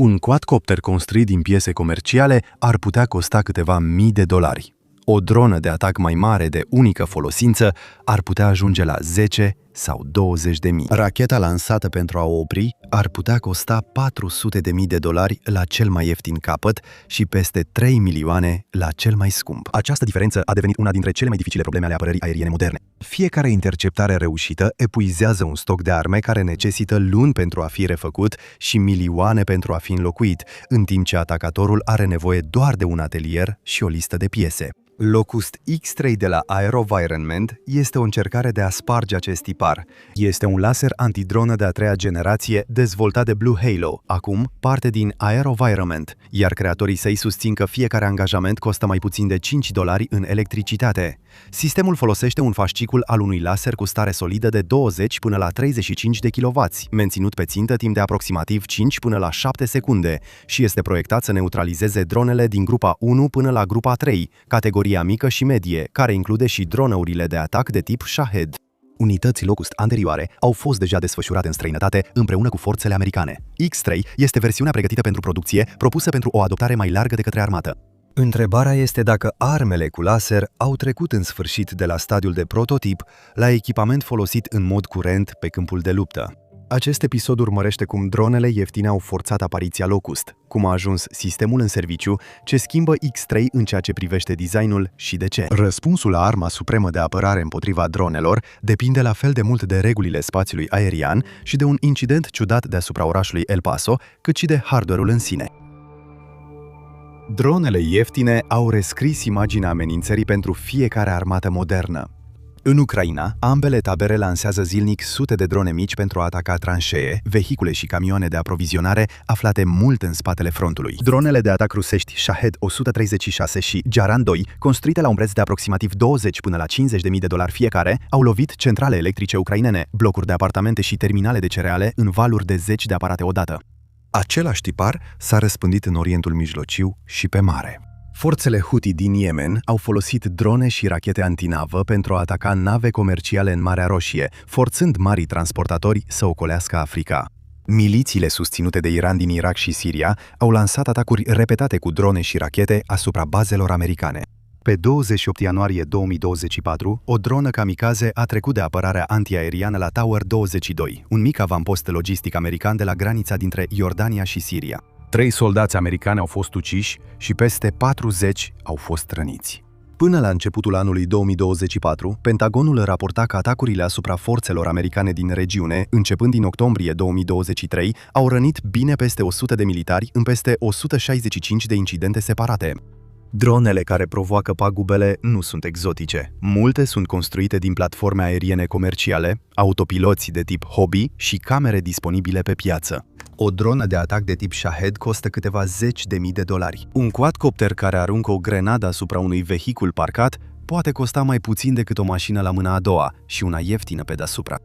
Un quadcopter construit din piese comerciale ar putea costa câteva mii de dolari. O dronă de atac mai mare de unică folosință ar putea ajunge la 10 sau 20 de mii. Racheta lansată pentru a o opri ar putea costa 400 de mii de dolari la cel mai ieftin capăt și peste 3 milioane la cel mai scump. Această diferență a devenit una dintre cele mai dificile probleme ale apărării aeriene moderne. Fiecare interceptare reușită epuizează un stoc de arme care necesită luni pentru a fi refăcut și milioane pentru a fi înlocuit, în timp ce atacatorul are nevoie doar de un atelier și o listă de piese. Locust X3 de la AeroVironment este o încercare de a sparge acest tipar. Este un laser antidronă de a treia generație dezvoltat de Blue Halo, acum parte din AeroVironment, iar creatorii săi susțin că fiecare angajament costă mai puțin de 5 dolari în electricitate. Sistemul folosește un fascicul al unui laser cu stare solidă de 20 până la 35 de kW, menținut pe țintă timp de aproximativ 5 până la 7 secunde și este proiectat să neutralizeze dronele din grupa 1 până la grupa 3, categoria mică și medie, care include și droneurile de atac de tip Shahed. Unități Locust anterioare au fost deja desfășurate în străinătate împreună cu forțele americane. X3 este versiunea pregătită pentru producție, propusă pentru o adoptare mai largă de către armată. Întrebarea este dacă armele cu laser au trecut în sfârșit de la stadiul de prototip la echipament folosit în mod curent pe câmpul de luptă. Acest episod urmărește cum dronele ieftine au forțat apariția Locust, cum a ajuns sistemul în serviciu, ce schimbă X3 în ceea ce privește designul și de ce. Răspunsul la arma supremă de apărare împotriva dronelor depinde la fel de mult de regulile spațiului aerian și de un incident ciudat deasupra orașului El Paso, cât și de hardware-ul în sine. Dronele ieftine au rescris imaginea amenințării pentru fiecare armată modernă. În Ucraina, ambele tabere lansează zilnic sute de drone mici pentru a ataca tranșee, vehicule și camioane de aprovizionare aflate mult în spatele frontului. Dronele de atac rusești Shahed 136 și Jaran 2, construite la un preț de aproximativ 20 până la 50 de mii de dolari fiecare, au lovit centrale electrice ucrainene, blocuri de apartamente și terminale de cereale în valuri de zeci de aparate odată. Același tipar s-a răspândit în Orientul Mijlociu și pe mare. Forțele Houthi din Yemen au folosit drone și rachete antinavă pentru a ataca nave comerciale în Marea Roșie, forțând marii transportatori să ocolească Africa. Milițiile susținute de Iran din Irak și Siria au lansat atacuri repetate cu drone și rachete asupra bazelor americane. Pe 28 ianuarie 2024, o dronă kamikaze a trecut de apărarea antiaeriană la Tower 22, un mic avampost logistic american de la granița dintre Iordania și Siria. 3 soldați americani au fost uciși și peste 40 au fost răniți. Până la începutul anului 2024, Pentagonul raporta că atacurile asupra forțelor americane din regiune, începând din octombrie 2023, au rănit bine peste 100 de militari în peste 165 de incidente separate. Dronele care provoacă pagubele nu sunt exotice. Multe sunt construite din platforme aeriene comerciale, autopiloți de tip hobby și camere disponibile pe piață. O dronă de atac de tip Shahed costă câteva zeci de mii de dolari. Un quadcopter care aruncă o grenadă asupra unui vehicul parcat poate costa mai puțin decât o mașină la mâna a doua și una ieftină pe deasupra.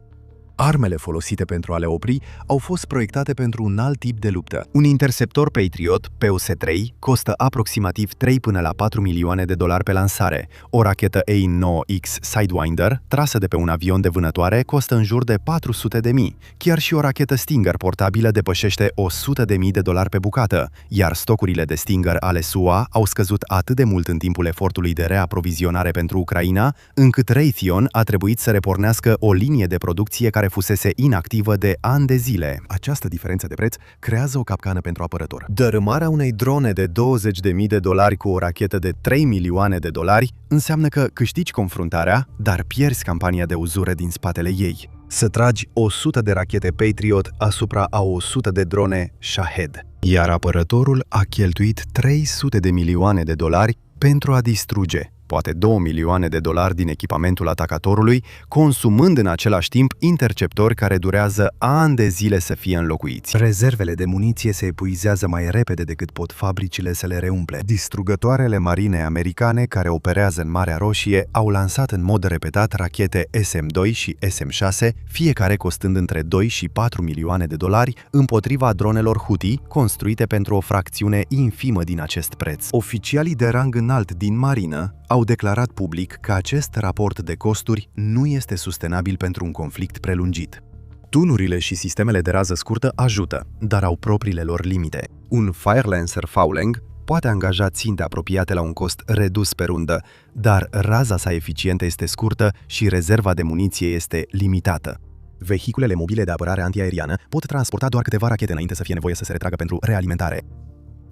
Armele folosite pentru a le opri au fost proiectate pentru un alt tip de luptă. Un interceptor Patriot, PUS-3, costă aproximativ 3 până la 4 milioane de dolari pe lansare. O rachetă AIM-9X Sidewinder, trasă de pe un avion de vânătoare, costă în jur de 400 de mii. Chiar și o rachetă Stinger portabilă depășește 100 de mii de dolari pe bucată, iar stocurile de Stinger ale SUA au scăzut atât de mult în timpul efortului de reaprovizionare pentru Ucraina, încât Raytheon a trebuit să repornească o linie de producție care fusese inactivă de ani de zile. Această diferență de preț creează o capcană pentru apărător. Dărâmarea unei drone de 20.000 de dolari cu o rachetă de 3 milioane de dolari înseamnă că câștigi confruntarea, dar pierzi campania de uzură din spatele ei. Să tragi 100 de rachete Patriot asupra a 100 de drone Shahed. Iar apărătorul a cheltuit 300 de milioane de dolari pentru a distruge poate 2 milioane de dolari din echipamentul atacatorului, consumând în același timp interceptori care durează ani de zile să fie înlocuiți. Rezervele de muniție se epuizează mai repede decât pot fabricile să le reumple. Distrugătoarele marine americane care operează în Marea Roșie au lansat în mod repetat rachete SM-2 și SM-6, fiecare costând între 2 și 4 milioane de dolari, împotriva dronelor Houthi, construite pentru o fracțiune infimă din acest preț. Oficialii de rang înalt din marină au declarat public că acest raport de costuri nu este sustenabil pentru un conflict prelungit. Tunurile și sistemele de rază scurtă ajută, dar au propriile lor limite. Un Firelancer Fowling poate angaja ținte apropiate la un cost redus pe rundă, dar raza sa eficientă este scurtă și rezerva de muniție este limitată. Vehiculele mobile de apărare antiaeriană pot transporta doar câteva rachete înainte să fie nevoie să se retragă pentru realimentare.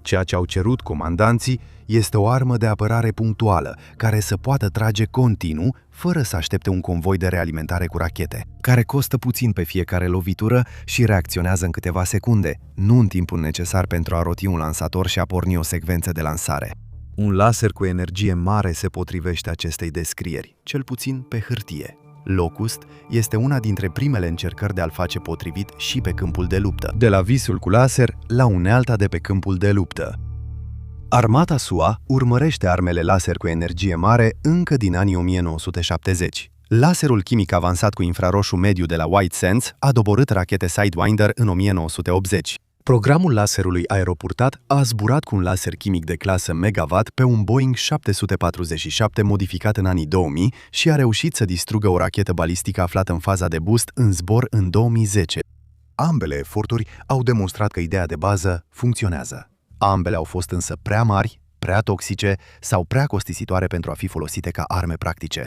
Ceea ce au cerut comandanții este o armă de apărare punctuală, care să poată trage continuu, fără să aștepte un convoi de realimentare cu rachete, care costă puțin pe fiecare lovitură și reacționează în câteva secunde, nu în timpul necesar pentru a roti un lansator și a porni o secvență de lansare. Un laser cu energie mare se potrivește acestei descrieri, cel puțin pe hârtie. Locust este una dintre primele încercări de a-l face potrivit și pe câmpul de luptă, de la visul cu laser la unealta de pe câmpul de luptă. Armata SUA urmărește armele laser cu energie mare încă din anii 1970. Laserul chimic avansat cu infraroșu mediu de la White Sands a doborât rachete Sidewinder în 1980. Programul laserului aeropurtat a zburat cu un laser chimic de clasă megawatt pe un Boeing 747 modificat în anii 2000 și a reușit să distrugă o rachetă balistică aflată în faza de boost în zbor în 2010. Ambele eforturi au demonstrat că ideea de bază funcționează. Ambele au fost însă prea mari, prea toxice sau prea costisitoare pentru a fi folosite ca arme practice.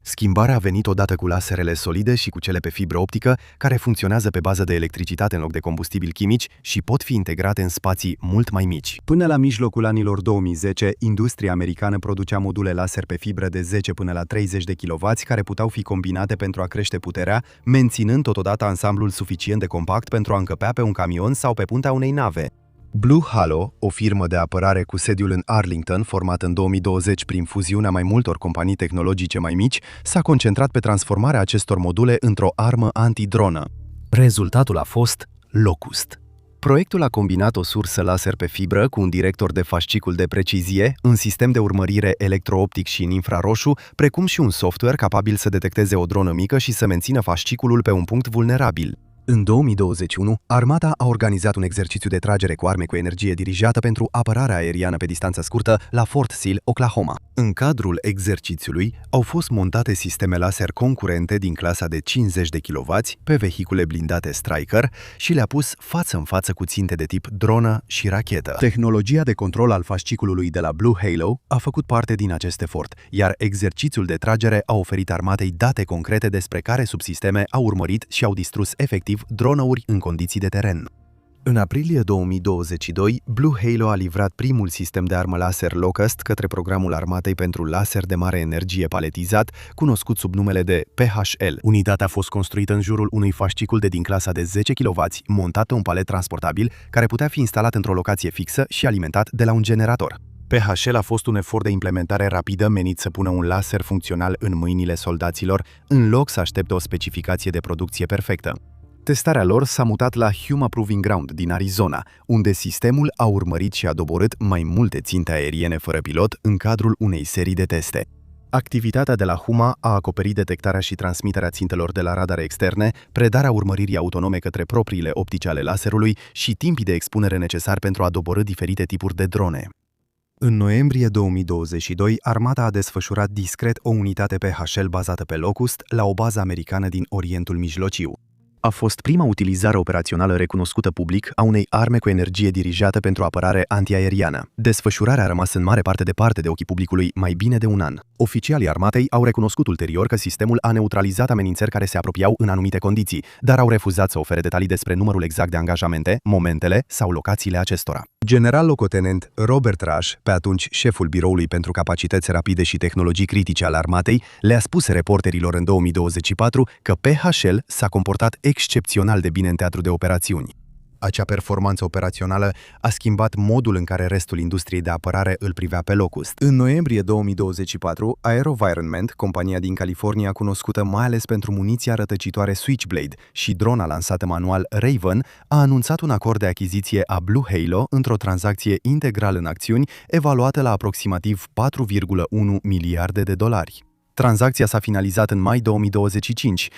Schimbarea a venit odată cu laserele solide și cu cele pe fibră optică, care funcționează pe bază de electricitate în loc de combustibili chimici și pot fi integrate în spații mult mai mici. Până la mijlocul anilor 2010, industria americană producea module laser pe fibră de 10 până la 30 de kW care puteau fi combinate pentru a crește puterea, menținând totodată ansamblul suficient de compact pentru a încăpea pe un camion sau pe puntea unei nave. Blue Halo, o firmă de apărare cu sediul în Arlington, formată în 2020 prin fuziunea mai multor companii tehnologice mai mici, s-a concentrat pe transformarea acestor module într-o armă antidronă. Rezultatul a fost Locust. Proiectul a combinat o sursă laser pe fibră cu un director de fascicul de precizie, un sistem de urmărire electrooptic și în infraroșu, precum și un software capabil să detecteze o dronă mică și să mențină fasciculul pe un punct vulnerabil. În 2021, armata a organizat un exercițiu de tragere cu arme cu energie dirijată pentru apărarea aeriană pe distanță scurtă la Fort Sill, Oklahoma. În cadrul exercițiului au fost montate sisteme laser concurente din clasa de 50 de kW pe vehicule blindate Stryker și le-a pus față în față cu ținte de tip dronă și rachetă. Tehnologia de control al fasciculului de la Blue Halo a făcut parte din acest efort, iar exercițiul de tragere a oferit armatei date concrete despre care subsisteme au urmărit și au distrus efectiv droneuri în condiții de teren. În aprilie 2022, Blue Halo a livrat primul sistem de armă laser Locust către programul armatei pentru laser de mare energie paletizat, cunoscut sub numele de PHL. Unitatea a fost construită în jurul unui fascicul de din clasa de 10 kW, montat pe un palet transportabil, care putea fi instalat într-o locație fixă și alimentat de la un generator. PHL a fost un efort de implementare rapidă menit să pună un laser funcțional în mâinile soldaților, în loc să aștepte o specificație de producție perfectă. Testarea lor s-a mutat la Huma Proving Ground din Arizona, unde sistemul a urmărit și a doborât mai multe ținte aeriene fără pilot în cadrul unei serii de teste. Activitatea de la Huma a acoperit detectarea și transmiterea țintelor de la radare externe, predarea urmăririi autonome către propriile optice ale laserului și timpii de expunere necesari pentru a doborî diferite tipuri de drone. În noiembrie 2022, armata a desfășurat discret o unitate PHL bazată pe Locust la o bază americană din Orientul Mijlociu. A fost prima utilizare operațională recunoscută public a unei arme cu energie dirijată pentru apărare antiaeriană. Desfășurarea a rămas în mare parte departe de ochii publicului mai bine de un an. Oficialii armatei au recunoscut ulterior că sistemul a neutralizat amenințări care se apropiau în anumite condiții, dar au refuzat să ofere detalii despre numărul exact de angajamente, momentele sau locațiile acestora. General locotenent Robert Rush, pe atunci șeful biroului pentru capacități rapide și tehnologii critice al armatei, le-a spus reporterilor în 2024 că PHL s-a comportat excepțional de bine în teatru de operațiuni. Acea performanță operațională a schimbat modul în care restul industriei de apărare îl privea pe Locust. În noiembrie 2024, AeroVironment, compania din California cunoscută mai ales pentru muniția rătăcitoare Switchblade și drona lansată manual Raven, a anunțat un acord de achiziție a Blue Halo într-o tranzacție integral în acțiuni evaluată la aproximativ 4,1 miliarde de dolari. Tranzacția s-a finalizat în mai 2025.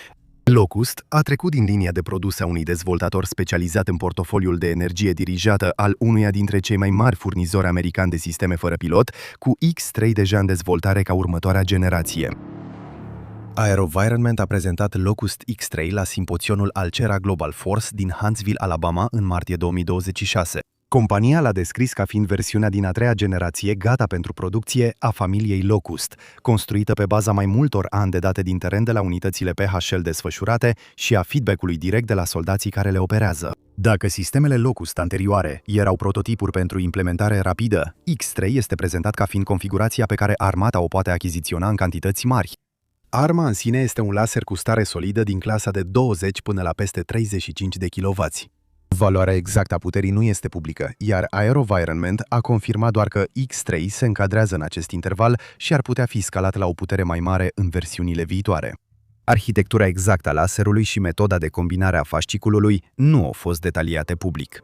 Locust a trecut din linia de produse a unui dezvoltator specializat în portofoliul de energie dirijată al unuia dintre cei mai mari furnizori americani de sisteme fără pilot, cu X3 deja în dezvoltare ca următoarea generație. AeroVironment a prezentat Locust X3 la simpoționul Alcera Global Force din Huntsville, Alabama, în martie 2026. Compania l-a descris ca fiind versiunea din a treia generație gata pentru producție a familiei Locust, construită pe baza mai multor ani de date din teren de la unitățile PHL desfășurate și a feedback-ului direct de la soldații care le operează. Dacă sistemele Locust anterioare erau prototipuri pentru implementare rapidă, X3 este prezentat ca fiind configurația pe care armata o poate achiziționa în cantități mari. Arma în sine este un laser cu stare solidă din clasa de 20 până la peste 35 de kW. Valoarea exactă a puterii nu este publică, iar AeroVironment a confirmat doar că X3 se încadrează în acest interval și ar putea fi scalat la o putere mai mare în versiunile viitoare. Arhitectura exactă a laserului și metoda de combinare a fasciculului nu au fost detaliate public.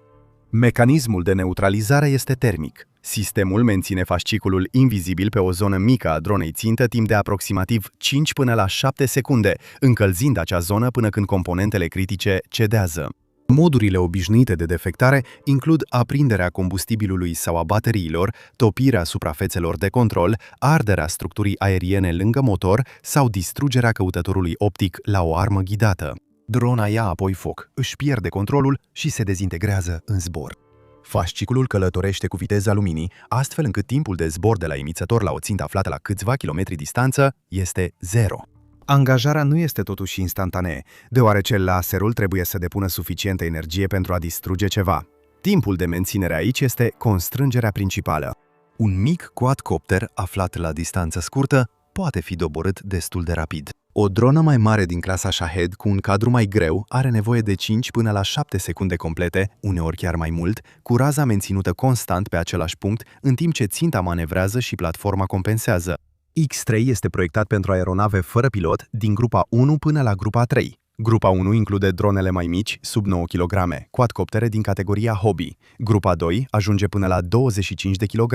Mecanismul de neutralizare este termic. Sistemul menține fasciculul invizibil pe o zonă mică a dronei țintă timp de aproximativ 5 până la 7 secunde, încălzind acea zonă până când componentele critice cedează. Modurile obișnuite de defectare includ aprinderea combustibilului sau a bateriilor, topirea suprafețelor de control, arderea structurii aeriene lângă motor sau distrugerea căutătorului optic la o armă ghidată. Drona ia apoi foc, își pierde controlul și se dezintegrează în zbor. Fasciculul călătorește cu viteza luminii, astfel încât timpul de zbor de la emițător la o țintă aflată la câțiva kilometri distanță este 0. Angajarea nu este totuși instantanee, deoarece laserul trebuie să depună suficientă energie pentru a distruge ceva. Timpul de menținere aici este constrângerea principală. Un mic quadcopter aflat la distanță scurtă poate fi doborât destul de rapid. O dronă mai mare din clasa Shahed cu un cadru mai greu are nevoie de 5 până la 7 secunde complete, uneori chiar mai mult, cu raza menținută constant pe același punct, în timp ce ținta manevrează și platforma compensează. X3 este proiectat pentru aeronave fără pilot din grupa 1 până la grupa 3. Grupa 1 include dronele mai mici, sub 9 kg, quadcoptere din categoria hobby. Grupa 2 ajunge până la 25 de kg.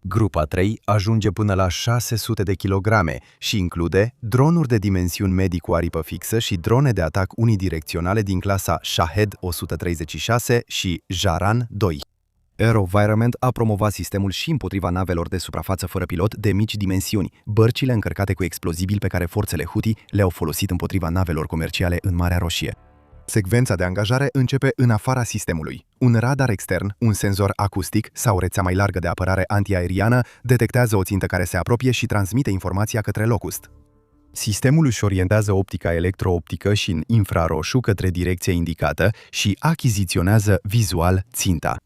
Grupa 3 ajunge până la 600 de kg și include dronuri de dimensiuni medii cu aripă fixă și drone de atac unidirecționale din clasa Shahed 136 și Jaran 2. AeroVironment a promovat sistemul și împotriva navelor de suprafață fără pilot de mici dimensiuni, bărcile încărcate cu explozibili pe care forțele Houthi le-au folosit împotriva navelor comerciale în Marea Roșie. Secvența de angajare începe în afara sistemului. Un radar extern, un senzor acustic sau rețea mai largă de apărare antiaeriană detectează o țintă care se apropie și transmite informația către Locust. Sistemul își orientează optica electro-optică și în infraroșu către direcția indicată și achiziționează vizual ținta.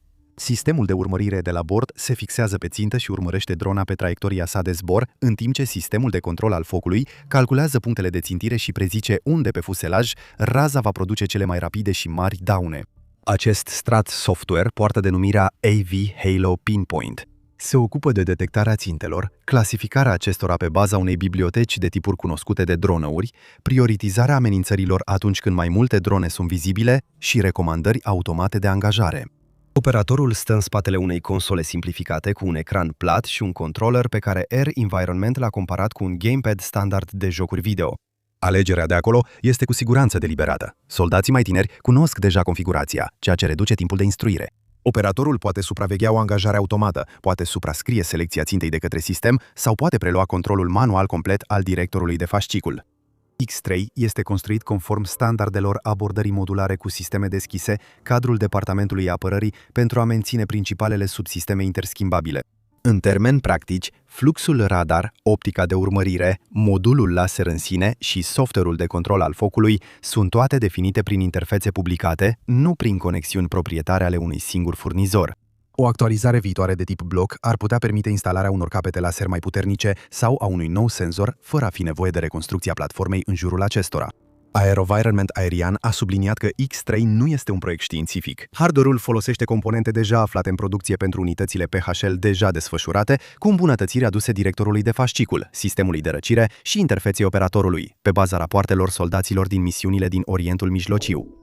Sistemul de urmărire de la bord se fixează pe țintă și urmărește drona pe traiectoria sa de zbor, în timp ce sistemul de control al focului calculează punctele de țintire și prezice unde pe fuselaj raza va produce cele mai rapide și mari daune. Acest strat software poartă denumirea AV Halo Pinpoint. Se ocupă de detectarea țintelor, clasificarea acestora pe baza unei biblioteci de tipuri cunoscute de dronăuri, prioritizarea amenințărilor atunci când mai multe drone sunt vizibile și recomandări automate de angajare. Operatorul stă în spatele unei console simplificate cu un ecran plat și un controller pe care Air Environment l-a comparat cu un gamepad standard de jocuri video. Alegerea de acolo este cu siguranță deliberată. Soldații mai tineri cunosc deja configurația, ceea ce reduce timpul de instruire. Operatorul poate supraveghea o angajare automată, poate suprascrie selecția țintei de către sistem sau poate prelua controlul manual complet al directorului de fascicul. X3 este construit conform standardelor abordării modulare cu sisteme deschise, cadrul Departamentului Apărării, pentru a menține principalele subsisteme interschimbabile. În termeni practici, fluxul radar, optica de urmărire, modulul laser în sine și software-ul de control al focului sunt toate definite prin interfețe publicate, nu prin conexiuni proprietare ale unui singur furnizor. O actualizare viitoare de tip bloc ar putea permite instalarea unor capete laser mai puternice sau a unui nou senzor, fără a fi nevoie de reconstrucția platformei în jurul acestora. AeroVironment Aerian a subliniat că X3 nu este un proiect științific. Hardware-ul folosește componente deja aflate în producție pentru unitățile PHL deja desfășurate, cu îmbunătățiri aduse directorului de fascicul, sistemului de răcire și interfeței operatorului, pe baza rapoartelor soldaților din misiunile din Orientul Mijlociu.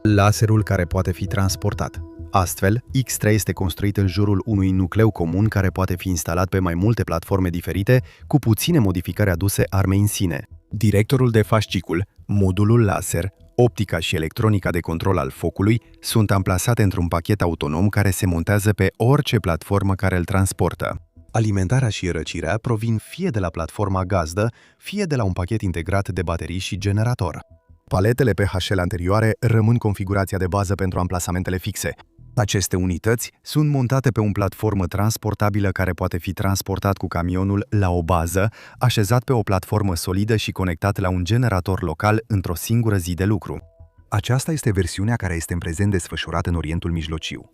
Laserul care poate fi transportat. Astfel, X3 este construit în jurul unui nucleu comun care poate fi instalat pe mai multe platforme diferite, cu puține modificări aduse armei în sine. Directorul de fascicul, modulul laser, optica și electronica de control al focului sunt amplasate într-un pachet autonom care se montează pe orice platformă care îl transportă. Alimentarea și răcirea provin fie de la platforma gazdă, fie de la un pachet integrat de baterii și generator. Paletele PHL anterioare rămân configurația de bază pentru amplasamentele fixe. Aceste unități sunt montate pe o platformă transportabilă care poate fi transportat cu camionul la o bază, așezat pe o platformă solidă și conectat la un generator local într-o singură zi de lucru. Aceasta este versiunea care este în prezent desfășurată în Orientul Mijlociu.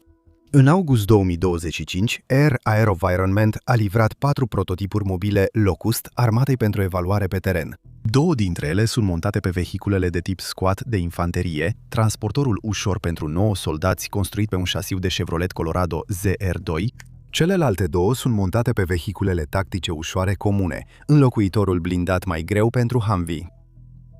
În august 2025, Air AeroVironment a livrat 4 prototipuri mobile Locust armatei pentru evaluare pe teren. 2 dintre ele sunt montate pe vehiculele de tip squat de infanterie, transportorul ușor pentru 9 soldați construit pe un șasiu de Chevrolet Colorado ZR2. Celelalte 2 sunt montate pe vehiculele tactice ușoare comune, înlocuitorul blindat mai greu pentru Humvee.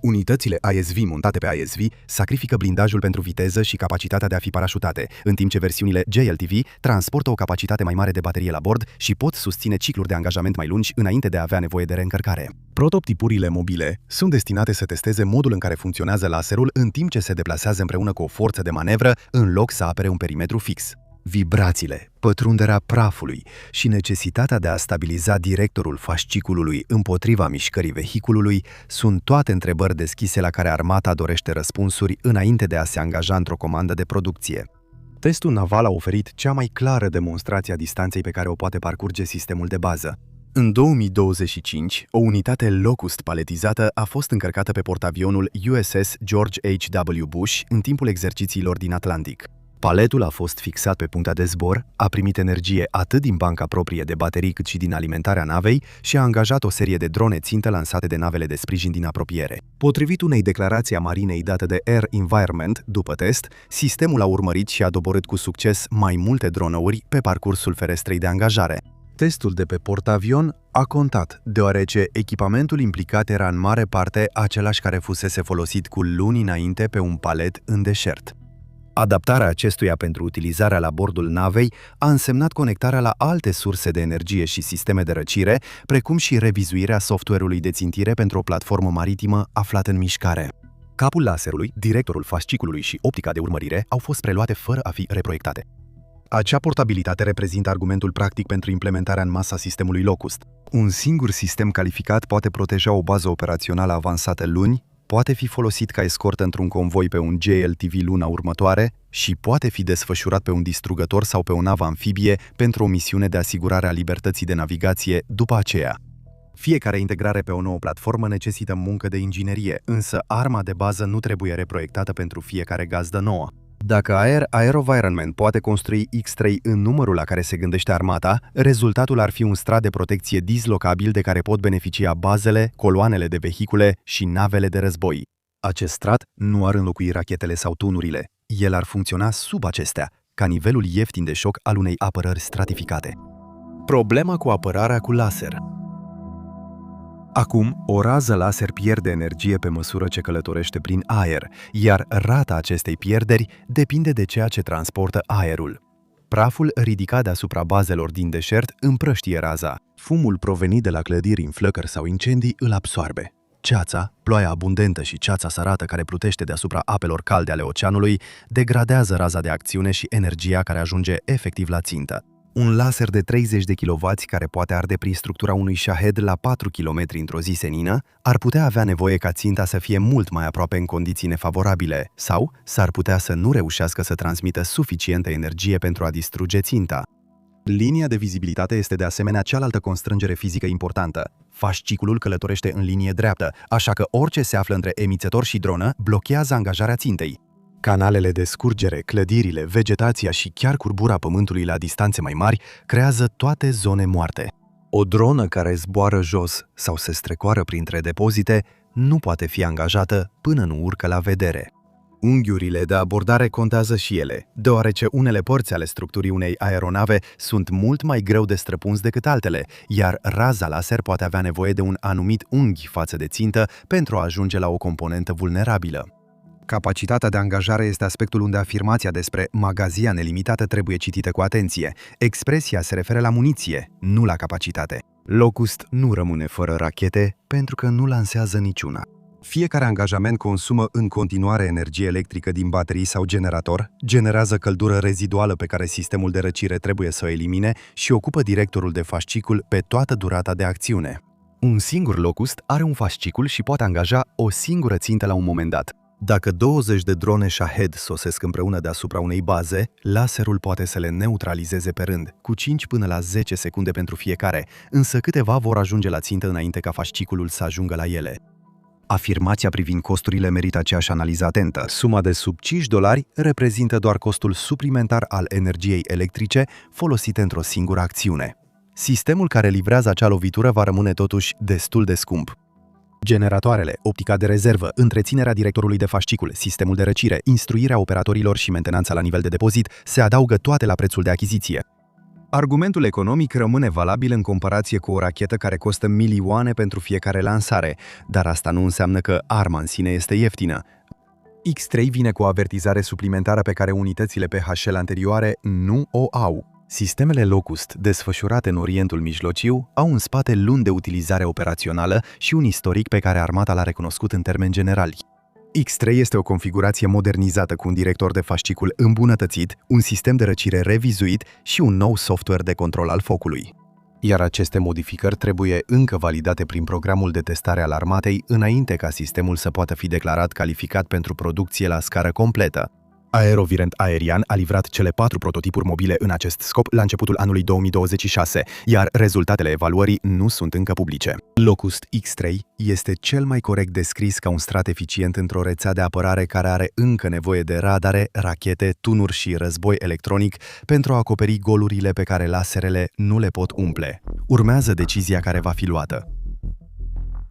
Unitățile ISV montate pe ISV sacrifică blindajul pentru viteză și capacitatea de a fi parașutate, în timp ce versiunile JLTV transportă o capacitate mai mare de baterie la bord și pot susține cicluri de angajament mai lungi înainte de a avea nevoie de reîncărcare. Prototipurile mobile sunt destinate să testeze modul în care funcționează laserul în timp ce se deplasează împreună cu o forță de manevră, în loc să apere un perimetru fix. Vibrațiile, pătrunderea prafului și necesitatea de a stabiliza directorul fasciculului împotriva mișcării vehiculului sunt toate întrebări deschise la care armata dorește răspunsuri înainte de a se angaja într-o comandă de producție. Testul naval a oferit cea mai clară demonstrație a distanței pe care o poate parcurge sistemul de bază. În 2025, o unitate Locust paletizată a fost încărcată pe portavionul USS George H.W. Bush în timpul exercițiilor din Atlantic. Paletul a fost fixat pe puncta de zbor, a primit energie atât din banca proprie de baterii cât și din alimentarea navei și a angajat o serie de drone țintă lansate de navele de sprijin din apropiere. Potrivit unei declarații a marinei date de Air Environment, după test, sistemul a urmărit și a doborât cu succes mai multe droneuri pe parcursul ferestrei de angajare. Testul de pe portavion a contat, deoarece echipamentul implicat era în mare parte același care fusese folosit cu luni înainte pe un palet în deșert. Adaptarea acestuia pentru utilizarea la bordul navei a însemnat conectarea la alte surse de energie și sisteme de răcire, precum și revizuirea software-ului de țintire pentru o platformă maritimă aflată în mișcare. Capul laserului, directorul fasciculului și optica de urmărire au fost preluate fără a fi reproiectate. Acea portabilitate reprezintă argumentul practic pentru implementarea în masă a sistemului Locust. Un singur sistem calificat poate proteja o bază operațională avansată luni, poate fi folosit ca escortă într-un convoi pe un JLTV luna următoare și poate fi desfășurat pe un distrugător sau pe o navă amfibie pentru o misiune de asigurare a libertății de navigație după aceea. Fiecare integrare pe o nouă platformă necesită muncă de inginerie, însă arma de bază nu trebuie reproiectată pentru fiecare gazdă nouă. Dacă Air AeroVironment poate construi X3 în numărul la care se gândește armata, rezultatul ar fi un strat de protecție dislocabil de care pot beneficia bazele, coloanele de vehicule și navele de război. Acest strat nu ar înlocui rachetele sau tunurile. El ar funcționa sub acestea, ca nivelul ieftin de șoc al unei apărări stratificate. Problema cu apărarea cu laser. Acum, o rază laser pierde energie pe măsură ce călătorește prin aer, iar rata acestei pierderi depinde de ceea ce transportă aerul. Praful ridicat deasupra bazelor din deșert împrăștie raza. Fumul provenit de la clădiri în flăcări sau incendii îl absoarbe. Ceața, ploaia abundentă și ceața sărată care plutește deasupra apelor calde ale oceanului degradează raza de acțiune și energia care ajunge efectiv la țintă. Un laser de 30 de kW care poate arde prin structura unui Shahed la 4 km într-o zi senină ar putea avea nevoie ca ținta să fie mult mai aproape în condiții nefavorabile sau s-ar putea să nu reușească să transmită suficientă energie pentru a distruge ținta. Linia de vizibilitate este de asemenea cealaltă constrângere fizică importantă. Fasciculul călătorește în linie dreaptă, așa că orice se află între emițător și dronă blochează angajarea țintei. Canalele de scurgere, clădirile, vegetația și chiar curbura pământului la distanțe mai mari creează toate zone moarte. O dronă care zboară jos sau se strecoară printre depozite nu poate fi angajată până nu urcă la vedere. Unghiurile de abordare contează și ele, deoarece unele părți ale structurii unei aeronave sunt mult mai greu de străpuns decât altele, iar raza laser poate avea nevoie de un anumit unghi față de țintă pentru a ajunge la o componentă vulnerabilă. Capacitatea de angajare este aspectul unde afirmația despre magazia nelimitată trebuie citită cu atenție. Expresia se referă la muniție, nu la capacitate. Locust nu rămâne fără rachete pentru că nu lansează niciuna. Fiecare angajament consumă în continuare energie electrică din baterii sau generator, generează căldură reziduală pe care sistemul de răcire trebuie să o elimine și ocupă directorul de fascicul pe toată durata de acțiune. Un singur Locust are un fascicul și poate angaja o singură țintă la un moment dat. Dacă 20 de drone Shahed sosesc împreună deasupra unei baze, laserul poate să le neutralizeze pe rând, cu 5 până la 10 secunde pentru fiecare, însă câteva vor ajunge la țintă înainte ca fasciculul să ajungă la ele. Afirmația privind costurile merită aceeași analiză atentă. Suma de sub $5 reprezintă doar costul suplimentar al energiei electrice folosite într-o singură acțiune. Sistemul care livrează acea lovitură va rămâne totuși destul de scump. Generatoarele, optica de rezervă, întreținerea directorului de fascicul, sistemul de răcire, instruirea operatorilor și mentenanța la nivel de depozit se adaugă toate la prețul de achiziție. Argumentul economic rămâne valabil în comparație cu o rachetă care costă milioane pentru fiecare lansare, dar asta nu înseamnă că arma în sine este ieftină. X3 vine cu o avertizare suplimentară pe care unitățile PHL anterioare nu o au. Sistemele Locust, desfășurate în Orientul Mijlociu, au în spate luni de utilizare operațională și un istoric pe care armata l-a recunoscut în termeni generali. X3 este o configurație modernizată cu un director de fascicul îmbunătățit, un sistem de răcire revizuit și un nou software de control al focului. Iar aceste modificări trebuie încă validate prin programul de testare al armatei înainte ca sistemul să poată fi declarat calificat pentru producție la scară completă. Aerovirent Aerian a livrat cele 4 prototipuri mobile în acest scop la începutul anului 2026, iar rezultatele evaluării nu sunt încă publice. Locust X3 este cel mai corect descris ca un strat eficient într-o rețea de apărare care are încă nevoie de radare, rachete, tunuri și război electronic pentru a acoperi golurile pe care laserele nu le pot umple. Urmează decizia care va fi luată.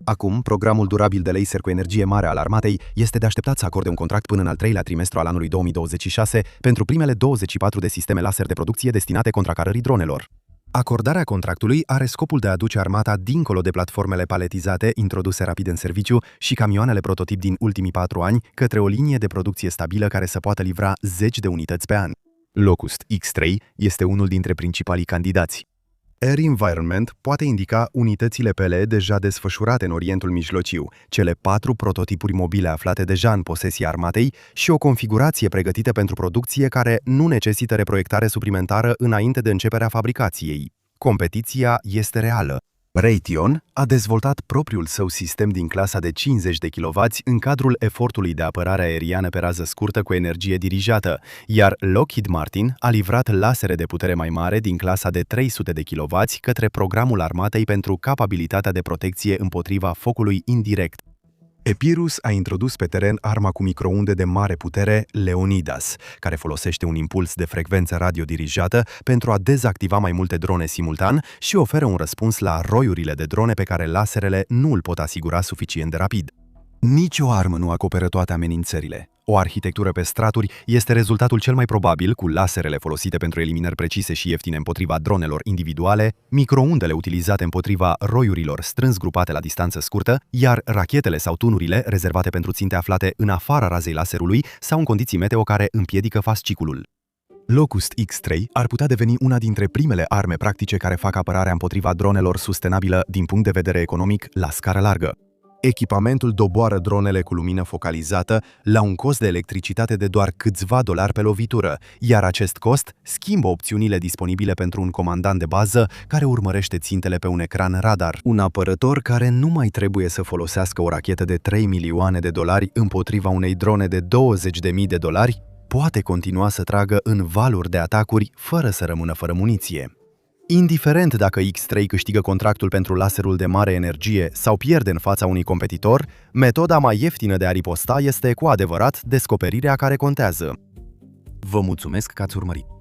Acum, programul durabil de laser cu energie mare al armatei este de așteptat să acorde un contract până în al 3-lea trimestru al anului 2026 pentru primele 24 de sisteme laser de producție destinate contracarării dronelor. Acordarea contractului are scopul de a aduce armata dincolo de platformele paletizate introduse rapid în serviciu și camioanele prototip din ultimii 4 ani către o linie de producție stabilă care să poată livra 10 de unități pe an. Locust X3 este unul dintre principalii candidați. Air Environment poate indica unitățile PLE deja desfășurate în Orientul Mijlociu, cele 4 prototipuri mobile aflate deja în posesia armatei și o configurație pregătită pentru producție care nu necesită reproiectare suplimentară înainte de începerea fabricației. Competiția este reală. Raytheon a dezvoltat propriul său sistem din clasa de 50 de kW în cadrul efortului de apărare aeriană pe rază scurtă cu energie dirijată, iar Lockheed Martin a livrat lasere de putere mai mare din clasa de 300 de kW către programul armatei pentru capabilitatea de protecție împotriva focului indirect. Epirus a introdus pe teren arma cu microunde de mare putere Leonidas, care folosește un impuls de frecvență radio-dirijată pentru a dezactiva mai multe drone simultan și oferă un răspuns la roiurile de drone pe care laserele nu îl pot asigura suficient de rapid. Nici o armă nu acoperă toate amenințările. O arhitectură pe straturi este rezultatul cel mai probabil, cu laserele folosite pentru eliminări precise și ieftine împotriva dronelor individuale, microundele utilizate împotriva roiurilor strâns grupate la distanță scurtă, iar rachetele sau tunurile rezervate pentru ținte aflate în afara razei laserului sau în condiții meteo care împiedică fasciculul. Locust X3 ar putea deveni una dintre primele arme practice care fac apărarea împotriva dronelor sustenabilă din punct de vedere economic la scară largă. Echipamentul doboară dronele cu lumină focalizată la un cost de electricitate de doar câțiva dolari pe lovitură, iar acest cost schimbă opțiunile disponibile pentru un comandant de bază care urmărește țintele pe un ecran radar. Un apărător care nu mai trebuie să folosească o rachetă de 3 milioane de dolari împotriva unei drone de 20.000 de dolari poate continua să tragă în valuri de atacuri fără să rămână fără muniție. Indiferent dacă X3 câștigă contractul pentru laserul de mare energie sau pierde în fața unui competitor, metoda mai ieftină de a riposta este cu adevărat descoperirea care contează. Vă mulțumesc că ați urmărit!